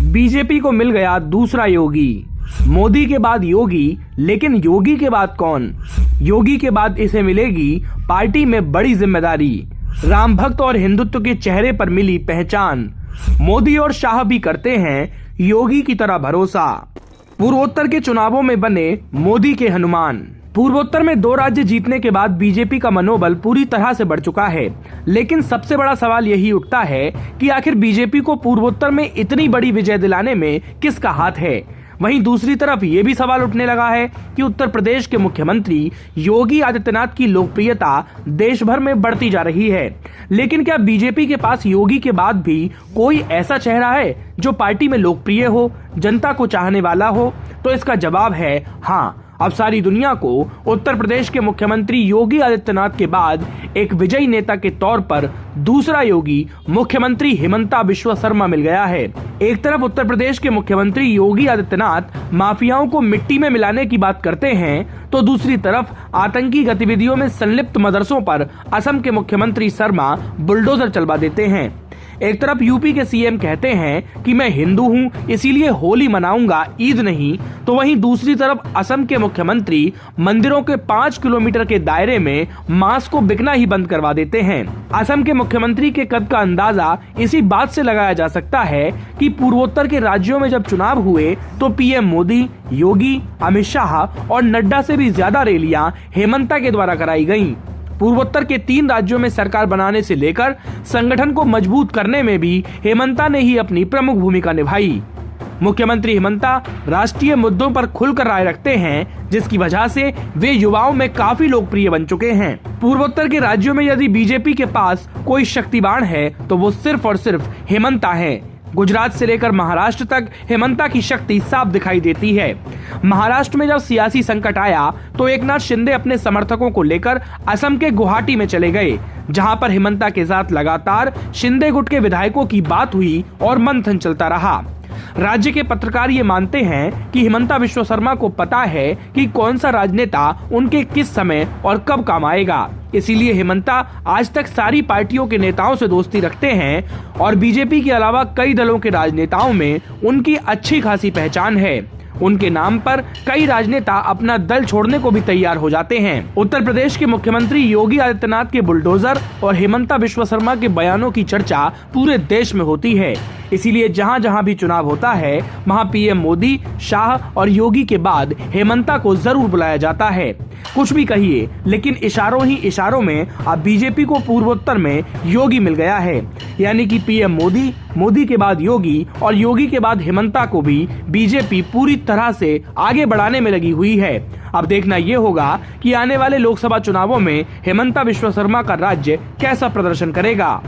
BJP को मिल गया दूसरा योगी। मोदी के बाद योगी, लेकिन योगी के बाद कौन? योगी के बाद इसे मिलेगी पार्टी में बड़ी जिम्मेदारी। राम भक्त और हिंदुत्व के चेहरे पर मिली पहचान। मोदी और शाह भी करते हैं योगी की तरह भरोसा। पूर्वोत्तर के चुनावों में बने मोदी के हनुमान। पूर्वोत्तर में 2 राज्य जीतने के बाद बीजेपी का मनोबल पूरी तरह से बढ़ चुका है, लेकिन सबसे बड़ा सवाल यही उठता है कि आखिर बीजेपी को पूर्वोत्तर में इतनी बड़ी विजय दिलाने में किसका हाथ है। वहीं दूसरी तरफ ये भी सवाल उठने लगा है कि उत्तर प्रदेश के मुख्यमंत्री योगी आदित्यनाथ की लोकप्रियता देश भर में बढ़ती जा रही है, लेकिन क्या बीजेपी के पास योगी के बाद भी कोई ऐसा चेहरा है जो पार्टी में लोकप्रिय हो, जनता को चाहने वाला हो? तो इसका जवाब है हाँ। अब सारी दुनिया को उत्तर प्रदेश के मुख्यमंत्री योगी आदित्यनाथ के बाद एक विजयी नेता के तौर पर दूसरा योगी मुख्यमंत्री हिमंता बिश्वा शर्मा मिल गया है। एक तरफ उत्तर प्रदेश के मुख्यमंत्री योगी आदित्यनाथ माफियाओं को मिट्टी में मिलाने की बात करते हैं, तो दूसरी तरफ आतंकी गतिविधियों में संलिप्त मदरसों पर असम के मुख्यमंत्री शर्मा बुलडोजर चलवा देते हैं। एक तरफ यूपी के सीएम कहते हैं कि मैं हिंदू हूं इसीलिए होली मनाऊंगा, ईद नहीं, तो वहीं दूसरी तरफ असम के मुख्यमंत्री मंदिरों के 5 किलोमीटर के दायरे में मांस को बिकना ही बंद करवा देते हैं। असम के मुख्यमंत्री के कद का अंदाजा इसी बात से लगाया जा सकता है कि पूर्वोत्तर के राज्यों में जब चुनाव हुए तो पीएम मोदी, योगी, अमित शाह और नड्डा से भी ज्यादा रैलियां हेमंता के द्वारा कराई गयी। पूर्वोत्तर के 3 राज्यों में सरकार बनाने से लेकर संगठन को मजबूत करने में भी हेमंता ने ही अपनी प्रमुख भूमिका निभाई। मुख्यमंत्री हेमंता राष्ट्रीय मुद्दों पर खुलकर राय रखते हैं, जिसकी वजह से वे युवाओं में काफी लोकप्रिय बन चुके हैं। पूर्वोत्तर के राज्यों में यदि बीजेपी के पास कोई शक्तिवान है तो वो सिर्फ और सिर्फ हेमंता है। गुजरात से लेकर महाराष्ट्र तक हेमंता की शक्ति साफ दिखाई देती है। महाराष्ट्र में जब सियासी संकट आया तो एकनाथ शिंदे अपने समर्थकों को लेकर असम के गुवाहाटी में चले गए, जहां पर हेमंता के साथ लगातार शिंदे गुट के विधायकों की बात हुई और मंथन चलता रहा। राज्य के पत्रकार ये मानते हैं कि हिमंता बिश्वा शर्मा को पता है कि कौन सा राजनेता उनके किस समय और कब काम आएगा, इसीलिए हेमंता आज तक सारी पार्टियों के नेताओं से दोस्ती रखते हैं और बीजेपी के अलावा कई दलों के राजनेताओं में उनकी अच्छी खासी पहचान है। उनके नाम पर कई राजनेता अपना दल छोड़ने को भी तैयार हो जाते हैं। उत्तर प्रदेश के मुख्यमंत्री योगी आदित्यनाथ के बुलडोजर और हेमंता बिश्वा शर्मा के बयानों की चर्चा पूरे देश में होती है, इसीलिए जहां जहां भी चुनाव होता है वहां पीएम मोदी, शाह और योगी के बाद हेमंता को जरूर बुलाया जाता है। कुछ भी कहिए, लेकिन इशारों ही इशारों में अब बीजेपी को पूर्वोत्तर में योगी मिल गया है, यानी कि पीएम मोदी, मोदी के बाद योगी और योगी के बाद हेमंता को भी बीजेपी पूरी तरह से आगे बढ़ाने में लगी हुई है। अब देखना ये होगा कि आने वाले लोकसभा चुनावों में हेमंता बिश्वा शर्मा का राज्य कैसा प्रदर्शन करेगा।